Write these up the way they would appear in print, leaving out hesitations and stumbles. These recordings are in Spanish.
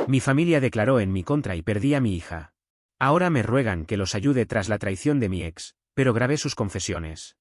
Mi familia declaró en mi contra y perdí a mi hija. Ahora me ruegan que los ayude tras la traición de mi ex, pero grabé sus confesiones.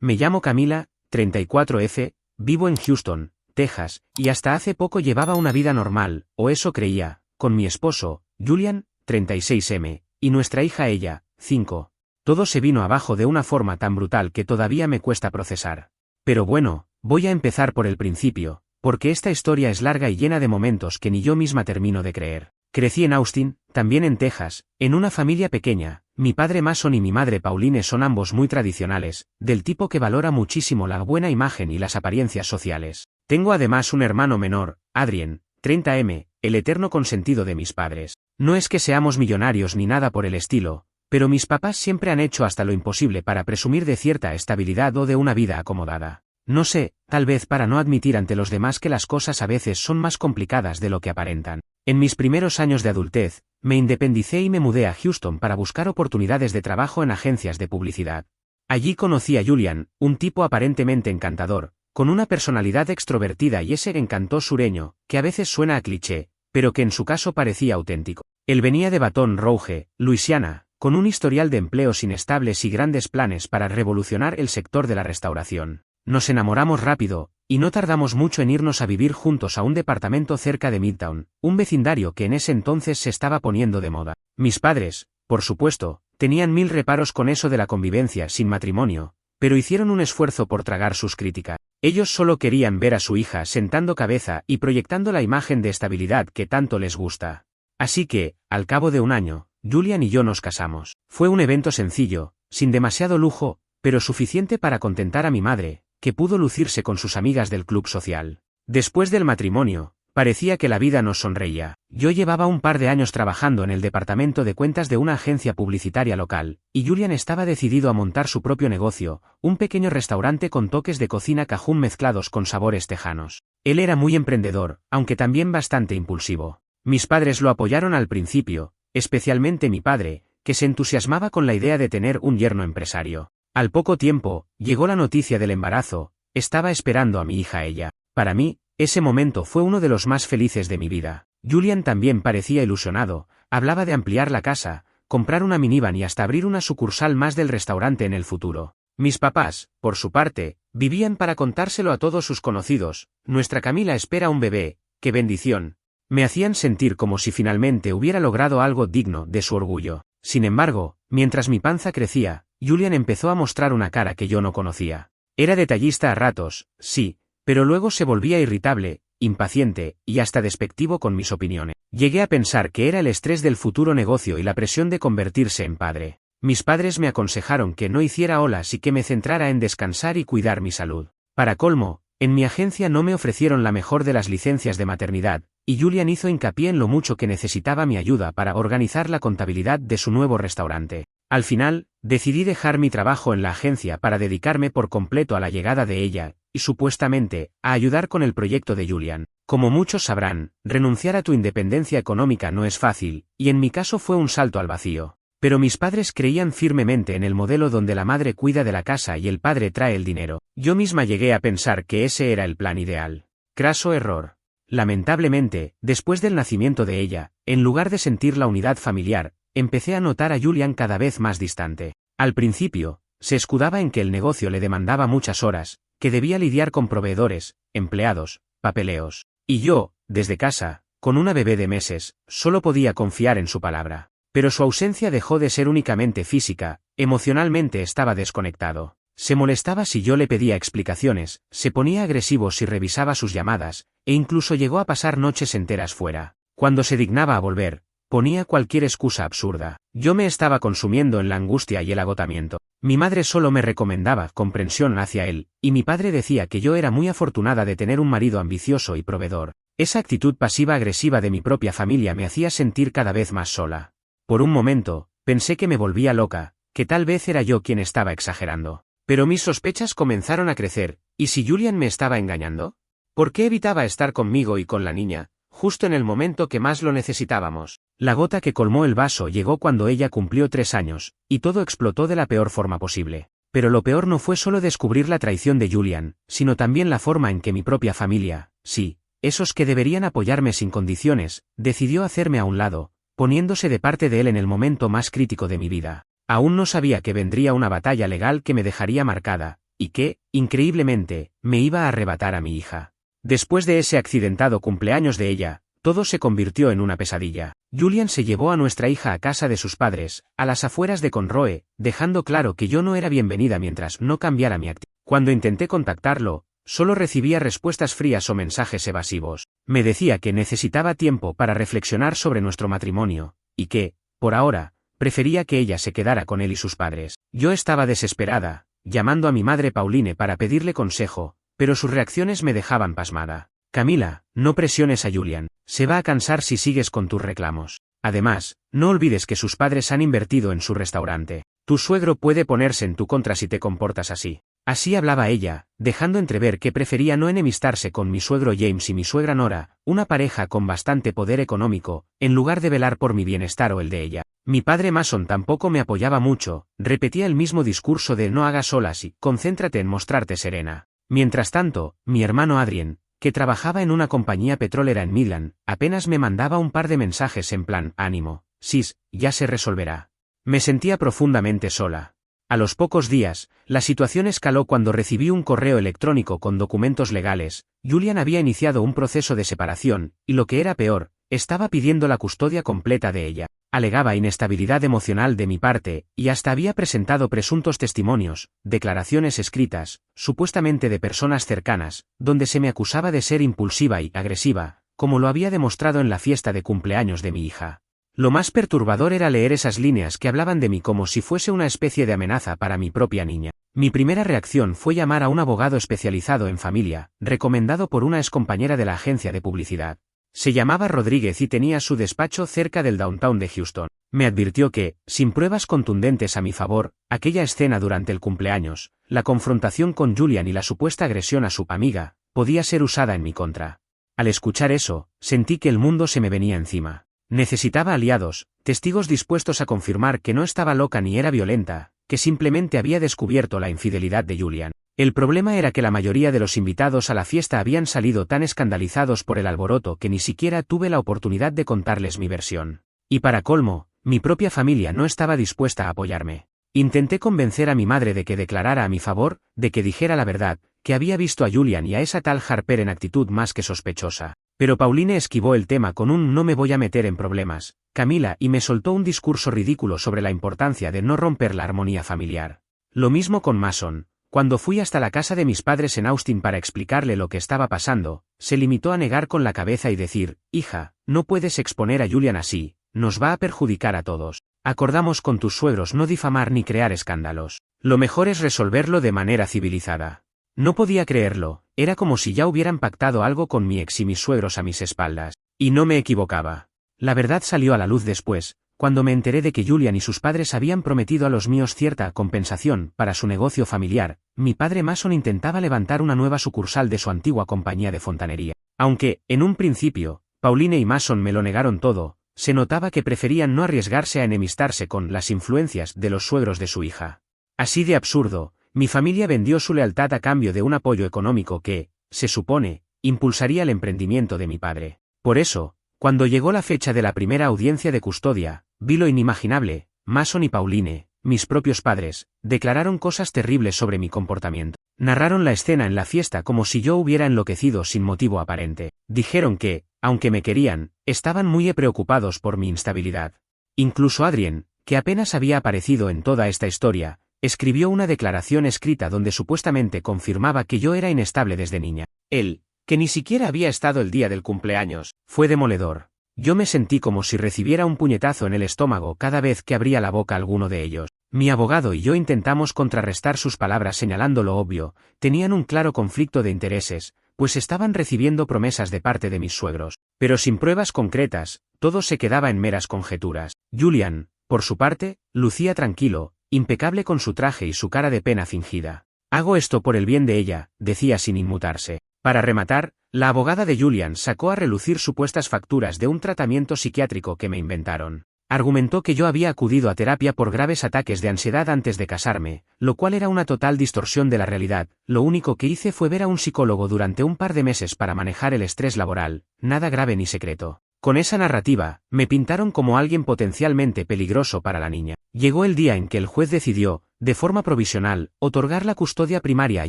Me llamo Camila, 34F, vivo en Houston, Texas, y hasta hace poco llevaba una vida normal, o eso creía, con mi esposo, Julian, 36M, y nuestra hija ella, 5. Todo se vino abajo de una forma tan brutal que todavía me cuesta procesar. Pero bueno, voy a empezar por el principio, porque esta historia es larga y llena de momentos que ni yo misma termino de creer. Crecí en Austin, también en Texas, en una familia pequeña. Mi padre Mason y mi madre Pauline son ambos muy tradicionales, del tipo que valora muchísimo la buena imagen y las apariencias sociales. Tengo además un hermano menor, Adrien, 30M, el eterno consentido de mis padres. No es que seamos millonarios ni nada por el estilo, pero mis papás siempre han hecho hasta lo imposible para presumir de cierta estabilidad o de una vida acomodada. No sé, tal vez para no admitir ante los demás que las cosas a veces son más complicadas de lo que aparentan. En mis primeros años de adultez, me independicé y me mudé a Houston para buscar oportunidades de trabajo en agencias de publicidad. Allí conocí a Julian, un tipo aparentemente encantador, con una personalidad extrovertida y ese encanto sureño, que a veces suena a cliché, pero que en su caso parecía auténtico. Él venía de Baton Rouge, Luisiana, con un historial de empleos inestables y grandes planes para revolucionar el sector de la restauración. Nos enamoramos rápido, y no tardamos mucho en irnos a vivir juntos a un departamento cerca de Midtown, un vecindario que en ese entonces se estaba poniendo de moda. Mis padres, por supuesto, tenían mil reparos con eso de la convivencia sin matrimonio, pero hicieron un esfuerzo por tragar sus críticas. Ellos solo querían ver a su hija sentando cabeza y proyectando la imagen de estabilidad que tanto les gusta. Así que, al cabo de un año, Julian y yo nos casamos. Fue un evento sencillo, sin demasiado lujo, pero suficiente para contentar a mi madre, que pudo lucirse con sus amigas del club social. Después del matrimonio, parecía que la vida nos sonreía. Yo llevaba un par de años trabajando en el departamento de cuentas de una agencia publicitaria local, y Julian estaba decidido a montar su propio negocio, un pequeño restaurante con toques de cocina cajún mezclados con sabores tejanos. Él era muy emprendedor, aunque también bastante impulsivo. Mis padres lo apoyaron al principio, especialmente mi padre, que se entusiasmaba con la idea de tener un yerno empresario. Al poco tiempo, llegó la noticia del embarazo. Estaba esperando a mi hija ella. Para mí, ese momento fue uno de los más felices de mi vida. Julian también parecía ilusionado, hablaba de ampliar la casa, comprar una minivan y hasta abrir una sucursal más del restaurante en el futuro. Mis papás, por su parte, vivían para contárselo a todos sus conocidos. Nuestra Camila espera un bebé, ¡qué bendición! Me hacían sentir como si finalmente hubiera logrado algo digno de su orgullo. Sin embargo, mientras mi panza crecía, Julian empezó a mostrar una cara que yo no conocía. Era detallista a ratos, sí, pero luego se volvía irritable, impaciente, y hasta despectivo con mis opiniones. Llegué a pensar que era el estrés del futuro negocio y la presión de convertirse en padre. Mis padres me aconsejaron que no hiciera olas y que me centrara en descansar y cuidar mi salud. Para colmo, en mi agencia no me ofrecieron la mejor de las licencias de maternidad, y Julian hizo hincapié en lo mucho que necesitaba mi ayuda para organizar la contabilidad de su nuevo restaurante. Al final, decidí dejar mi trabajo en la agencia para dedicarme por completo a la llegada de ella, y supuestamente, a ayudar con el proyecto de Julian. Como muchos sabrán, renunciar a tu independencia económica no es fácil, y en mi caso fue un salto al vacío. Pero mis padres creían firmemente en el modelo donde la madre cuida de la casa y el padre trae el dinero. Yo misma llegué a pensar que ese era el plan ideal. Craso error. Lamentablemente, después del nacimiento de ella, en lugar de sentir la unidad familiar, empecé a notar a Julian cada vez más distante. Al principio, se escudaba en que el negocio le demandaba muchas horas, que debía lidiar con proveedores, empleados, papeleos. Y yo, desde casa, con una bebé de meses, solo podía confiar en su palabra. Pero su ausencia dejó de ser únicamente física, emocionalmente estaba desconectado. Se molestaba si yo le pedía explicaciones, se ponía agresivo si revisaba sus llamadas, e incluso llegó a pasar noches enteras fuera. Cuando se dignaba a volver, ponía cualquier excusa absurda. Yo me estaba consumiendo en la angustia y el agotamiento. Mi madre solo me recomendaba comprensión hacia él, y mi padre decía que yo era muy afortunada de tener un marido ambicioso y proveedor. Esa actitud pasiva-agresiva de mi propia familia me hacía sentir cada vez más sola. Por un momento, pensé que me volvía loca, que tal vez era yo quien estaba exagerando. Pero mis sospechas comenzaron a crecer, ¿y si Julian me estaba engañando? ¿Por qué evitaba estar conmigo y con la niña, justo en el momento que más lo necesitábamos? La gota que colmó el vaso llegó cuando ella cumplió 3 años, y todo explotó de la peor forma posible. Pero lo peor no fue solo descubrir la traición de Julian, sino también la forma en que mi propia familia, sí, esos que deberían apoyarme sin condiciones, decidió hacerme a un lado, poniéndose de parte de él en el momento más crítico de mi vida. Aún no sabía que vendría una batalla legal que me dejaría marcada, y que, increíblemente, me iba a arrebatar a mi hija. Después de ese accidentado cumpleaños de ella, todo se convirtió en una pesadilla. Julian se llevó a nuestra hija a casa de sus padres, a las afueras de Conroe, dejando claro que yo no era bienvenida mientras no cambiara mi actitud. Cuando intenté contactarlo, solo recibía respuestas frías o mensajes evasivos. Me decía que necesitaba tiempo para reflexionar sobre nuestro matrimonio, y que, por ahora, prefería que ella se quedara con él y sus padres. Yo estaba desesperada, llamando a mi madre Pauline para pedirle consejo, pero sus reacciones me dejaban pasmada. Camila, no presiones a Julian, se va a cansar si sigues con tus reclamos. Además, no olvides que sus padres han invertido en su restaurante. Tu suegro puede ponerse en tu contra si te comportas así. Así hablaba ella, dejando entrever que prefería no enemistarse con mi suegro James y mi suegra Nora, una pareja con bastante poder económico, en lugar de velar por mi bienestar o el de ella. Mi padre Mason tampoco me apoyaba mucho, repetía el mismo discurso de no hagas olas y concéntrate en mostrarte serena. Mientras tanto, mi hermano Adrien, que trabajaba en una compañía petrolera en Midland, apenas me mandaba un par de mensajes en plan, ánimo, sis, ya se resolverá. Me sentía profundamente sola. A los pocos días, la situación escaló cuando recibí un correo electrónico con documentos legales. Julian había iniciado un proceso de separación, y lo que era peor, estaba pidiendo la custodia completa de ella. Alegaba inestabilidad emocional de mi parte, y hasta había presentado presuntos testimonios, declaraciones escritas, supuestamente de personas cercanas, donde se me acusaba de ser impulsiva y agresiva, como lo había demostrado en la fiesta de cumpleaños de mi hija. Lo más perturbador era leer esas líneas que hablaban de mí como si fuese una especie de amenaza para mi propia niña. Mi primera reacción fue llamar a un abogado especializado en familia, recomendado por una excompañera de la agencia de publicidad. Se llamaba Rodríguez y tenía su despacho cerca del downtown de Houston. Me advirtió que, sin pruebas contundentes a mi favor, aquella escena durante el cumpleaños, la confrontación con Julian y la supuesta agresión a su amiga, podía ser usada en mi contra. Al escuchar eso, sentí que el mundo se me venía encima. Necesitaba aliados, testigos dispuestos a confirmar que no estaba loca ni era violenta, que simplemente había descubierto la infidelidad de Julian. El problema era que la mayoría de los invitados a la fiesta habían salido tan escandalizados por el alboroto que ni siquiera tuve la oportunidad de contarles mi versión. Y para colmo, mi propia familia no estaba dispuesta a apoyarme. Intenté convencer a mi madre de que declarara a mi favor, de que dijera la verdad, que había visto a Julian y a esa tal Harper en actitud más que sospechosa. Pero Pauline esquivó el tema con un no me voy a meter en problemas, Camila, y me soltó un discurso ridículo sobre la importancia de no romper la armonía familiar. Lo mismo con Mason. Cuando fui hasta la casa de mis padres en Austin para explicarle lo que estaba pasando, se limitó a negar con la cabeza y decir, hija, no puedes exponer a Julian así, nos va a perjudicar a todos. Acordamos con tus suegros no difamar ni crear escándalos. Lo mejor es resolverlo de manera civilizada. No podía creerlo, era como si ya hubieran pactado algo con mi ex y mis suegros a mis espaldas. Y no me equivocaba. La verdad salió a la luz después, cuando me enteré de que Julian y sus padres habían prometido a los míos cierta compensación para su negocio familiar. Mi padre Mason intentaba levantar una nueva sucursal de su antigua compañía de fontanería. Aunque, en un principio, Pauline y Mason me lo negaron todo, se notaba que preferían no arriesgarse a enemistarse con las influencias de los suegros de su hija. Así de absurdo, mi familia vendió su lealtad a cambio de un apoyo económico que, se supone, impulsaría el emprendimiento de mi padre. Por eso, cuando llegó la fecha de la primera audiencia de custodia, vi lo inimaginable. Mason y Pauline, mis propios padres, declararon cosas terribles sobre mi comportamiento. Narraron la escena en la fiesta como si yo hubiera enloquecido sin motivo aparente. Dijeron que, aunque me querían, estaban muy preocupados por mi instabilidad. Incluso Adrien, que apenas había aparecido en toda esta historia, escribió una declaración escrita donde supuestamente confirmaba que yo era inestable desde niña. Él, que ni siquiera había estado el día del cumpleaños, fue demoledor. Yo me sentí como si recibiera un puñetazo en el estómago cada vez que abría la boca alguno de ellos. Mi abogado y yo intentamos contrarrestar sus palabras señalando lo obvio, tenían un claro conflicto de intereses, pues estaban recibiendo promesas de parte de mis suegros, pero sin pruebas concretas, todo se quedaba en meras conjeturas. Julian, por su parte, lucía tranquilo, impecable con su traje y su cara de pena fingida. Hago esto por el bien de ella, decía sin inmutarse. Para rematar, la abogada de Julian sacó a relucir supuestas facturas de un tratamiento psiquiátrico que me inventaron. Argumentó que yo había acudido a terapia por graves ataques de ansiedad antes de casarme, lo cual era una total distorsión de la realidad. Lo único que hice fue ver a un psicólogo durante un par de meses para manejar el estrés laboral, nada grave ni secreto. Con esa narrativa, me pintaron como alguien potencialmente peligroso para la niña. Llegó el día en que el juez decidió, de forma provisional, otorgar la custodia primaria a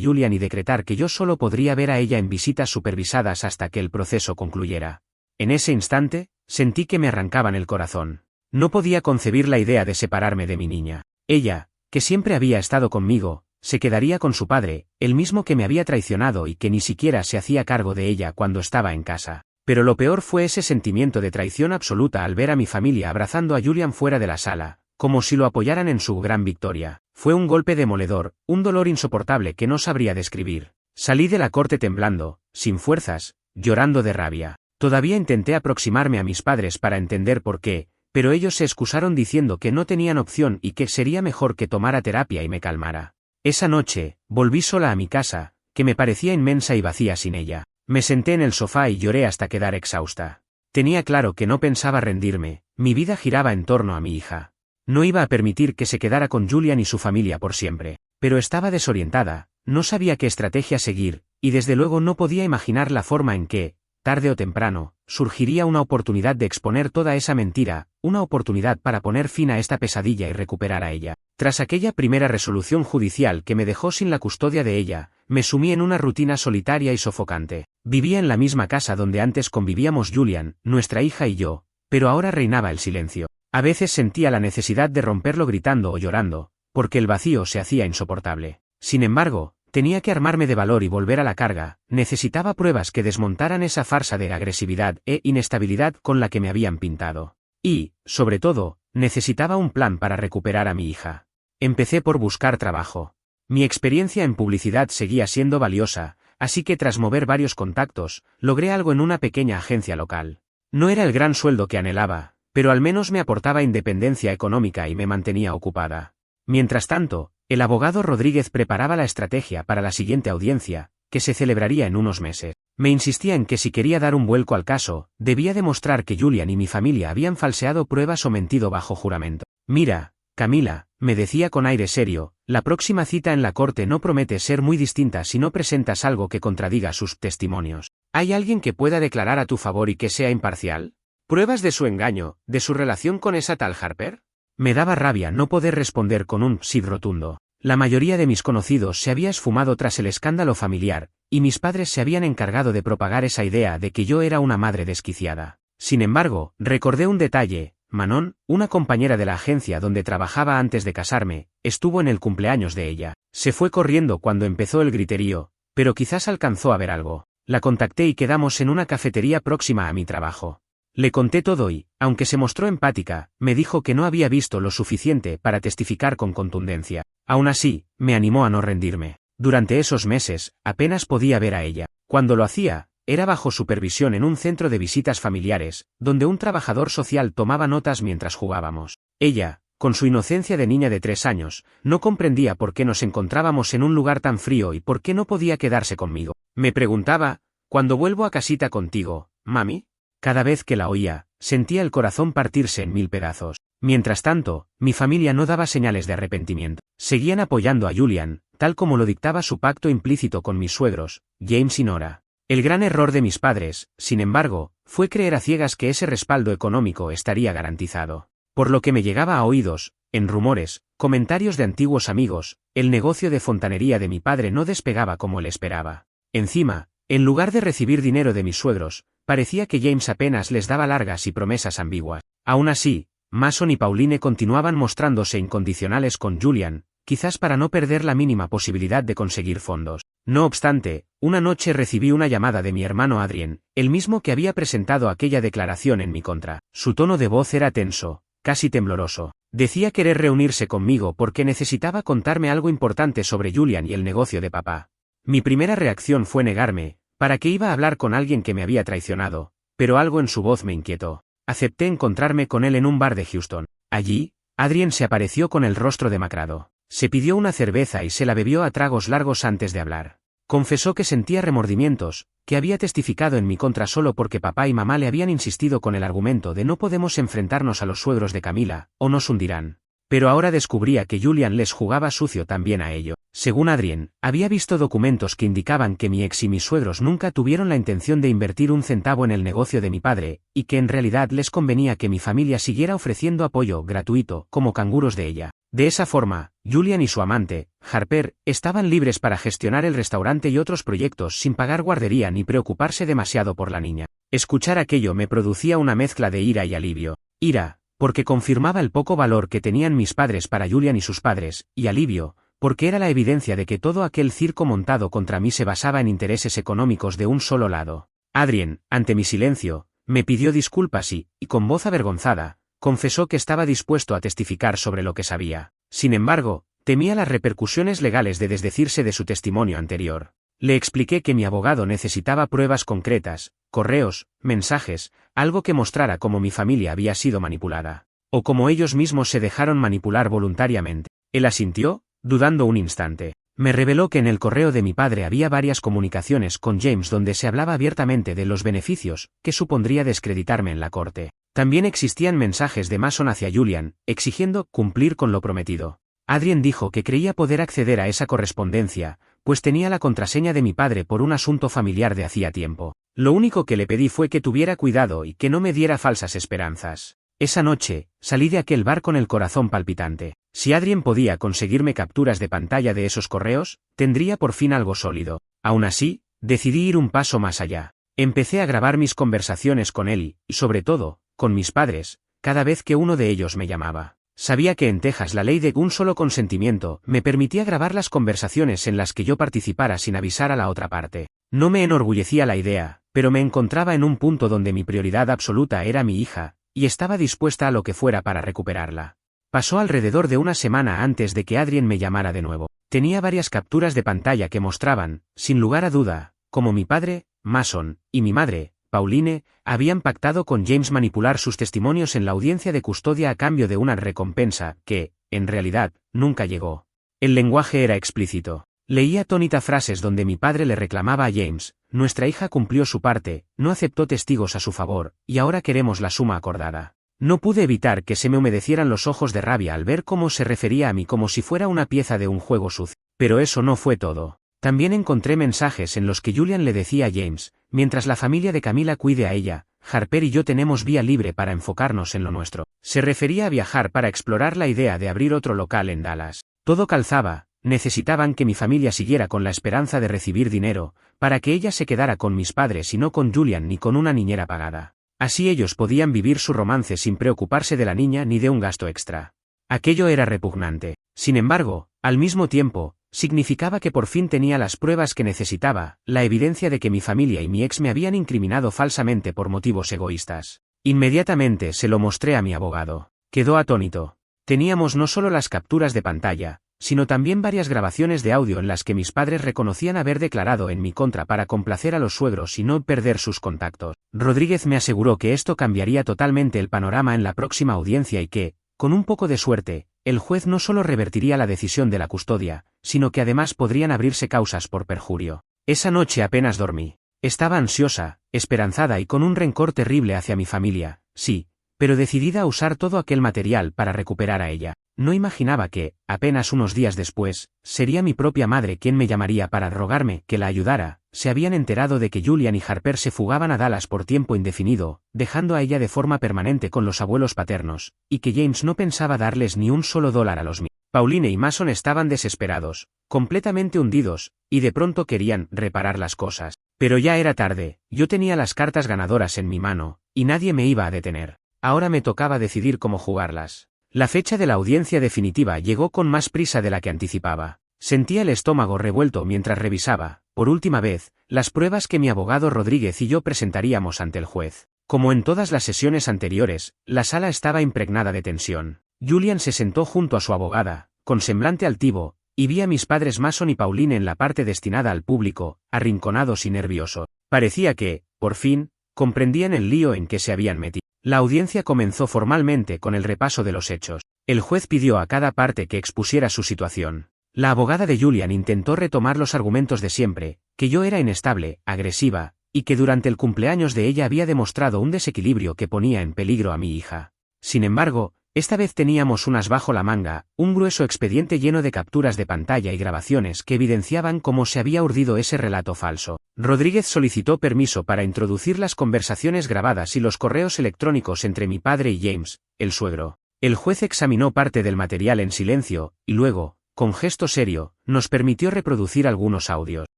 Julian y decretar que yo solo podría ver a ella en visitas supervisadas hasta que el proceso concluyera. En ese instante, sentí que me arrancaban el corazón. No podía concebir la idea de separarme de mi niña. Ella, que siempre había estado conmigo, se quedaría con su padre, el mismo que me había traicionado y que ni siquiera se hacía cargo de ella cuando estaba en casa. Pero lo peor fue ese sentimiento de traición absoluta al ver a mi familia abrazando a Julian fuera de la sala, como si lo apoyaran en su gran victoria. Fue un golpe demoledor, un dolor insoportable que no sabría describir. Salí de la corte temblando, sin fuerzas, llorando de rabia. Todavía intenté aproximarme a mis padres para entender por qué, pero ellos se excusaron diciendo que no tenían opción y que sería mejor que tomara terapia y me calmara. Esa noche, volví sola a mi casa, que me parecía inmensa y vacía sin ella. Me senté en el sofá y lloré hasta quedar exhausta. Tenía claro que no pensaba rendirme, mi vida giraba en torno a mi hija. No iba a permitir que se quedara con Julian y su familia por siempre, pero estaba desorientada, no sabía qué estrategia seguir, y desde luego no podía imaginar la forma en que, tarde o temprano, surgiría una oportunidad de exponer toda esa mentira, una oportunidad para poner fin a esta pesadilla y recuperar a ella. Tras aquella primera resolución judicial que me dejó sin la custodia de ella, me sumí en una rutina solitaria y sofocante. Vivía en la misma casa donde antes convivíamos Julian, nuestra hija y yo, pero ahora reinaba el silencio. A veces sentía la necesidad de romperlo gritando o llorando, porque el vacío se hacía insoportable. Sin embargo, tenía que armarme de valor y volver a la carga, necesitaba pruebas que desmontaran esa farsa de agresividad e inestabilidad con la que me habían pintado. Y, sobre todo, necesitaba un plan para recuperar a mi hija. Empecé por buscar trabajo. Mi experiencia en publicidad seguía siendo valiosa, así que tras mover varios contactos, logré algo en una pequeña agencia local. No era el gran sueldo que anhelaba, pero al menos me aportaba independencia económica y me mantenía ocupada. Mientras tanto, el abogado Rodríguez preparaba la estrategia para la siguiente audiencia, que se celebraría en unos meses. Me insistía en que si quería dar un vuelco al caso, debía demostrar que Julian y mi familia habían falseado pruebas o mentido bajo juramento. Mira, Camila, me decía con aire serio, la próxima cita en la corte no promete ser muy distinta si no presentas algo que contradiga sus testimonios. ¿Hay alguien que pueda declarar a tu favor y que sea imparcial? ¿Pruebas de su engaño, de su relación con esa tal Harper? Me daba rabia no poder responder con un sí rotundo. La mayoría de mis conocidos se había esfumado tras el escándalo familiar, y mis padres se habían encargado de propagar esa idea de que yo era una madre desquiciada. Sin embargo, recordé un detalle. Manon, una compañera de la agencia donde trabajaba antes de casarme, estuvo en el cumpleaños de ella. Se fue corriendo cuando empezó el griterío, pero quizás alcanzó a ver algo. La contacté y quedamos en una cafetería próxima a mi trabajo. Le conté todo y, aunque se mostró empática, me dijo que no había visto lo suficiente para testificar con contundencia. Aún así, me animó a no rendirme. Durante esos meses, apenas podía ver a ella. Cuando lo hacía, era bajo supervisión en un centro de visitas familiares, donde un trabajador social tomaba notas mientras jugábamos. Ella, con su inocencia de niña de 3 años, no comprendía por qué nos encontrábamos en un lugar tan frío y por qué no podía quedarse conmigo. Me preguntaba, ¿cuándo vuelvo a casita contigo, mami? Cada vez que la oía, sentía el corazón partirse en 1000 pedazos. Mientras tanto, mi familia no daba señales de arrepentimiento. Seguían apoyando a Julian, tal como lo dictaba su pacto implícito con mis suegros, James y Nora. El gran error de mis padres, sin embargo, fue creer a ciegas que ese respaldo económico estaría garantizado. Por lo que me llegaba a oídos, en rumores, comentarios de antiguos amigos, el negocio de fontanería de mi padre no despegaba como él esperaba. Encima, en lugar de recibir dinero de mis suegros, parecía que James apenas les daba largas y promesas ambiguas. Aún así, Mason y Pauline continuaban mostrándose incondicionales con Julian, quizás para no perder la mínima posibilidad de conseguir fondos. No obstante, una noche recibí una llamada de mi hermano Adrien, el mismo que había presentado aquella declaración en mi contra. Su tono de voz era tenso, casi tembloroso. Decía querer reunirse conmigo porque necesitaba contarme algo importante sobre Julian y el negocio de papá. Mi primera reacción fue negarme, ¿para qué iba a hablar con alguien que me había traicionado? Pero algo en su voz me inquietó. Acepté encontrarme con él en un bar de Houston. Allí, Adrien se apareció con el rostro demacrado. Se pidió una cerveza y se la bebió a tragos largos antes de hablar. Confesó que sentía remordimientos, que había testificado en mi contra solo porque papá y mamá le habían insistido con el argumento de no podemos enfrentarnos a los suegros de Camila, o nos hundirán. Pero ahora descubría que Julian les jugaba sucio también a ello. Según Adrien, había visto documentos que indicaban que mi ex y mis suegros nunca tuvieron la intención de invertir un centavo en el negocio de mi padre, y que en realidad les convenía que mi familia siguiera ofreciendo apoyo gratuito, como canguros de ella. De esa forma, Julian y su amante, Harper, estaban libres para gestionar el restaurante y otros proyectos sin pagar guardería ni preocuparse demasiado por la niña. Escuchar aquello me producía una mezcla de ira y alivio. Ira, porque confirmaba el poco valor que tenían mis padres para Julian y sus padres, y alivio, porque era la evidencia de que todo aquel circo montado contra mí se basaba en intereses económicos de un solo lado. Adrien, ante mi silencio, me pidió disculpas y, con voz avergonzada, confesó que estaba dispuesto a testificar sobre lo que sabía. Sin embargo, temía las repercusiones legales de desdecirse de su testimonio anterior. Le expliqué que mi abogado necesitaba pruebas concretas, correos, mensajes, algo que mostrara cómo mi familia había sido manipulada, o cómo ellos mismos se dejaron manipular voluntariamente. Él asintió, dudando un instante. Me reveló que en el correo de mi padre había varias comunicaciones con James donde se hablaba abiertamente de los beneficios que supondría descreditarme en la corte. También existían mensajes de Mason hacia Julian, exigiendo cumplir con lo prometido. Adrien dijo que creía poder acceder a esa correspondencia, pues tenía la contraseña de mi padre por un asunto familiar de hacía tiempo. Lo único que le pedí fue que tuviera cuidado y que no me diera falsas esperanzas. Esa noche, salí de aquel bar con el corazón palpitante. Si Adrien podía conseguirme capturas de pantalla de esos correos, tendría por fin algo sólido. Aún así, decidí ir un paso más allá. Empecé a grabar mis conversaciones con él y, sobre todo, con mis padres, cada vez que uno de ellos me llamaba. Sabía que en Texas la ley de un solo consentimiento me permitía grabar las conversaciones en las que yo participara sin avisar a la otra parte. No me enorgullecía la idea, pero me encontraba en un punto donde mi prioridad absoluta era mi hija, y estaba dispuesta a lo que fuera para recuperarla. Pasó alrededor de una semana antes de que Adrien me llamara de nuevo. Tenía varias capturas de pantalla que mostraban, sin lugar a duda, cómo mi padre, Mason, y mi madre, Pauline, habían pactado con James manipular sus testimonios en la audiencia de custodia a cambio de una recompensa que, en realidad, nunca llegó. El lenguaje era explícito. Leía atónita frases donde mi padre le reclamaba a James: nuestra hija cumplió su parte, no aceptó testigos a su favor, y ahora queremos la suma acordada. No pude evitar que se me humedecieran los ojos de rabia al ver cómo se refería a mí como si fuera una pieza de un juego sucio. Pero eso no fue todo. También encontré mensajes en los que Julian le decía a James: mientras la familia de Camila cuide a ella, Harper y yo tenemos vía libre para enfocarnos en lo nuestro. Se refería a viajar para explorar la idea de abrir otro local en Dallas. Todo calzaba. Necesitaban que mi familia siguiera con la esperanza de recibir dinero, para que ella se quedara con mis padres y no con Julian ni con una niñera pagada. Así ellos podían vivir su romance sin preocuparse de la niña ni de un gasto extra. Aquello era repugnante. Sin embargo, al mismo tiempo, significaba que por fin tenía las pruebas que necesitaba, la evidencia de que mi familia y mi ex me habían incriminado falsamente por motivos egoístas. Inmediatamente se lo mostré a mi abogado. Quedó atónito. Teníamos no solo las capturas de pantalla, sino también varias grabaciones de audio en las que mis padres reconocían haber declarado en mi contra para complacer a los suegros y no perder sus contactos. Rodríguez me aseguró que esto cambiaría totalmente el panorama en la próxima audiencia y que, con un poco de suerte, el juez no solo revertiría la decisión de la custodia, sino que además podrían abrirse causas por perjurio. Esa noche apenas dormí. Estaba ansiosa, esperanzada y con un rencor terrible hacia mi familia, sí, pero decidida a usar todo aquel material para recuperar a ella. No imaginaba que, apenas unos días después, sería mi propia madre quien me llamaría para rogarme que la ayudara. Se habían enterado de que Julian y Harper se fugaban a Dallas por tiempo indefinido, dejando a ella de forma permanente con los abuelos paternos, y que James no pensaba darles ni un solo dólar a los míos. Pauline y Mason estaban desesperados, completamente hundidos, y de pronto querían reparar las cosas. Pero ya era tarde, yo tenía las cartas ganadoras en mi mano, y nadie me iba a detener. Ahora me tocaba decidir cómo jugarlas. La fecha de la audiencia definitiva llegó con más prisa de la que anticipaba. Sentía el estómago revuelto mientras revisaba, por última vez, las pruebas que mi abogado Rodríguez y yo presentaríamos ante el juez. Como en todas las sesiones anteriores, la sala estaba impregnada de tensión. Julian se sentó junto a su abogada, con semblante altivo, y vi a mis padres Mason y Pauline en la parte destinada al público, arrinconados y nerviosos. Parecía que, por fin, comprendían el lío en que se habían metido. La audiencia comenzó formalmente con el repaso de los hechos. El juez pidió a cada parte que expusiera su situación. La abogada de Julian intentó retomar los argumentos de siempre, que yo era inestable, agresiva, y que durante el cumpleaños de ella había demostrado un desequilibrio que ponía en peligro a mi hija. Sin embargo, esta vez teníamos un as bajo la manga, un grueso expediente lleno de capturas de pantalla y grabaciones que evidenciaban cómo se había urdido ese relato falso. Rodríguez solicitó permiso para introducir las conversaciones grabadas y los correos electrónicos entre mi padre y James, el suegro. El juez examinó parte del material en silencio, y luego, con gesto serio, nos permitió reproducir algunos audios.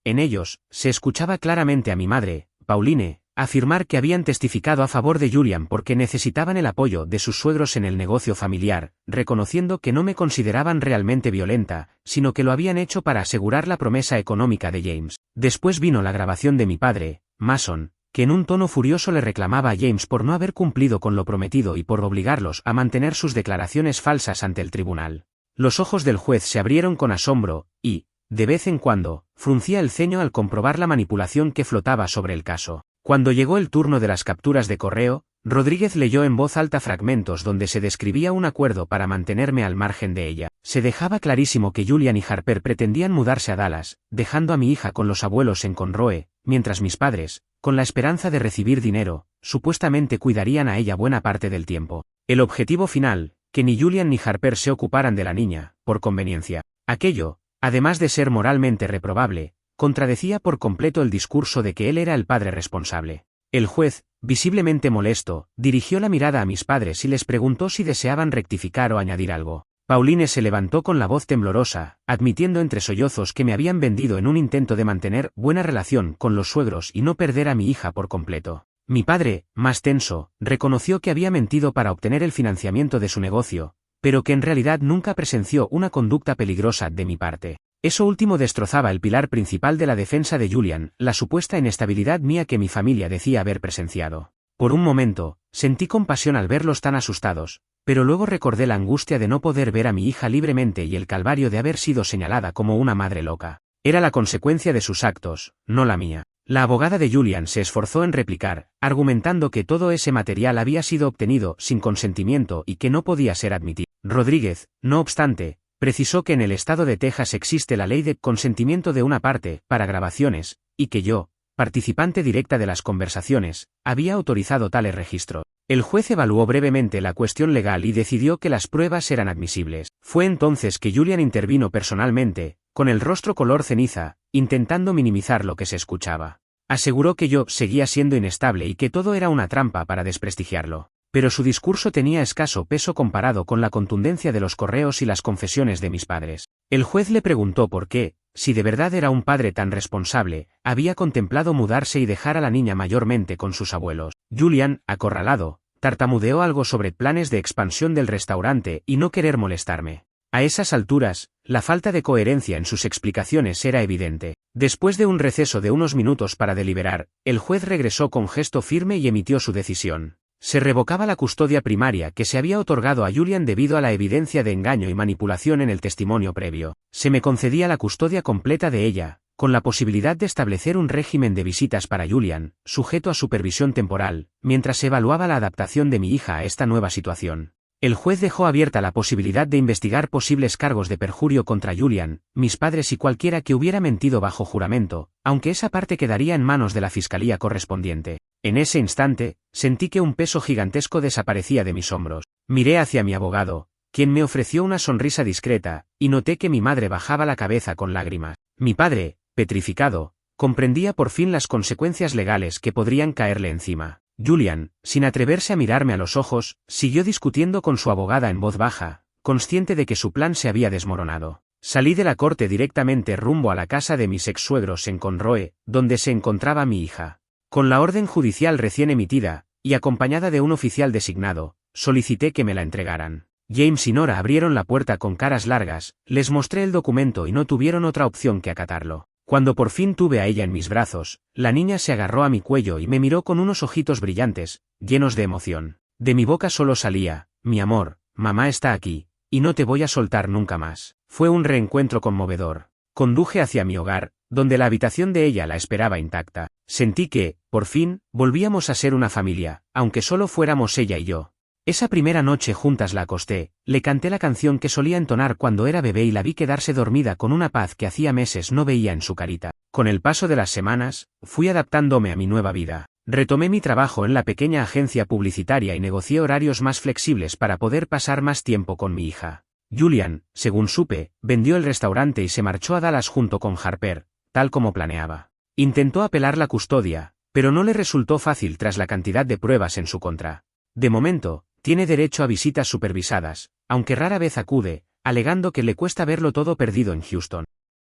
En ellos, se escuchaba claramente a mi madre, Pauline, afirmar que habían testificado a favor de Julian porque necesitaban el apoyo de sus suegros en el negocio familiar, reconociendo que no me consideraban realmente violenta, sino que lo habían hecho para asegurar la promesa económica de James. Después vino la grabación de mi padre, Mason, que en un tono furioso le reclamaba a James por no haber cumplido con lo prometido y por obligarlos a mantener sus declaraciones falsas ante el tribunal. Los ojos del juez se abrieron con asombro, y, de vez en cuando, fruncía el ceño al comprobar la manipulación que flotaba sobre el caso. Cuando llegó el turno de las capturas de correo, Rodríguez leyó en voz alta fragmentos donde se describía un acuerdo para mantenerme al margen de ella. Se dejaba clarísimo que Julian y Harper pretendían mudarse a Dallas, dejando a mi hija con los abuelos en Conroe, mientras mis padres, con la esperanza de recibir dinero, supuestamente cuidarían a ella buena parte del tiempo. El objetivo final, que ni Julian ni Harper se ocuparan de la niña, por conveniencia. Aquello, además de ser moralmente reprobable, contradecía por completo el discurso de que él era el padre responsable. El juez, visiblemente molesto, dirigió la mirada a mis padres y les preguntó si deseaban rectificar o añadir algo. Pauline se levantó con la voz temblorosa, admitiendo entre sollozos que me habían vendido en un intento de mantener buena relación con los suegros y no perder a mi hija por completo. Mi padre, más tenso, reconoció que había mentido para obtener el financiamiento de su negocio, pero que en realidad nunca presenció una conducta peligrosa de mi parte. Eso último destrozaba el pilar principal de la defensa de Julian, la supuesta inestabilidad mía que mi familia decía haber presenciado. Por un momento, sentí compasión al verlos tan asustados, pero luego recordé la angustia de no poder ver a mi hija libremente y el calvario de haber sido señalada como una madre loca. Era la consecuencia de sus actos, no la mía. La abogada de Julian se esforzó en replicar, argumentando que todo ese material había sido obtenido sin consentimiento y que no podía ser admitido. Rodríguez, no obstante, precisó que en el estado de Texas existe la ley de consentimiento de una parte para grabaciones, y que yo, participante directa de las conversaciones, había autorizado tales registros. El juez evaluó brevemente la cuestión legal y decidió que las pruebas eran admisibles. Fue entonces que Julian intervino personalmente, con el rostro color ceniza, intentando minimizar lo que se escuchaba. Aseguró que yo seguía siendo inestable y que todo era una trampa para desprestigiarlo. Pero su discurso tenía escaso peso comparado con la contundencia de los correos y las confesiones de mis padres. El juez le preguntó por qué, si de verdad era un padre tan responsable, había contemplado mudarse y dejar a la niña mayormente con sus abuelos. Julian, acorralado, tartamudeó algo sobre planes de expansión del restaurante y no querer molestarme. A esas alturas, la falta de coherencia en sus explicaciones era evidente. Después de un receso de unos minutos para deliberar, el juez regresó con gesto firme y emitió su decisión. Se revocaba la custodia primaria que se había otorgado a Julian debido a la evidencia de engaño y manipulación en el testimonio previo. Se me concedía la custodia completa de ella, con la posibilidad de establecer un régimen de visitas para Julian, sujeto a supervisión temporal, mientras se evaluaba la adaptación de mi hija a esta nueva situación. El juez dejó abierta la posibilidad de investigar posibles cargos de perjurio contra Julian, mis padres y cualquiera que hubiera mentido bajo juramento, aunque esa parte quedaría en manos de la fiscalía correspondiente. En ese instante, sentí que un peso gigantesco desaparecía de mis hombros. Miré hacia mi abogado, quien me ofreció una sonrisa discreta, y noté que mi madre bajaba la cabeza con lágrimas. Mi padre, petrificado, comprendía por fin las consecuencias legales que podrían caerle encima. Julian, sin atreverse a mirarme a los ojos, siguió discutiendo con su abogada en voz baja, consciente de que su plan se había desmoronado. Salí de la corte directamente rumbo a la casa de mis ex-suegros en Conroe, donde se encontraba mi hija. Con la orden judicial recién emitida, y acompañada de un oficial designado, solicité que me la entregaran. James y Nora abrieron la puerta con caras largas, les mostré el documento y no tuvieron otra opción que acatarlo. Cuando por fin tuve a ella en mis brazos, la niña se agarró a mi cuello y me miró con unos ojitos brillantes, llenos de emoción. De mi boca solo salía, mi amor, mamá está aquí, y no te voy a soltar nunca más. Fue un reencuentro conmovedor. Conduje hacia mi hogar, donde la habitación de ella la esperaba intacta. Sentí que, por fin, volvíamos a ser una familia, aunque solo fuéramos ella y yo. Esa primera noche juntas la acosté, le canté la canción que solía entonar cuando era bebé y la vi quedarse dormida con una paz que hacía meses no veía en su carita. Con el paso de las semanas, fui adaptándome a mi nueva vida. Retomé mi trabajo en la pequeña agencia publicitaria y negocié horarios más flexibles para poder pasar más tiempo con mi hija. Julian, según supe, vendió el restaurante y se marchó a Dallas junto con Harper, tal como planeaba. Intentó apelar la custodia, pero no le resultó fácil tras la cantidad de pruebas en su contra. De momento, tiene derecho a visitas supervisadas, aunque rara vez acude, alegando que le cuesta verlo todo perdido en Houston.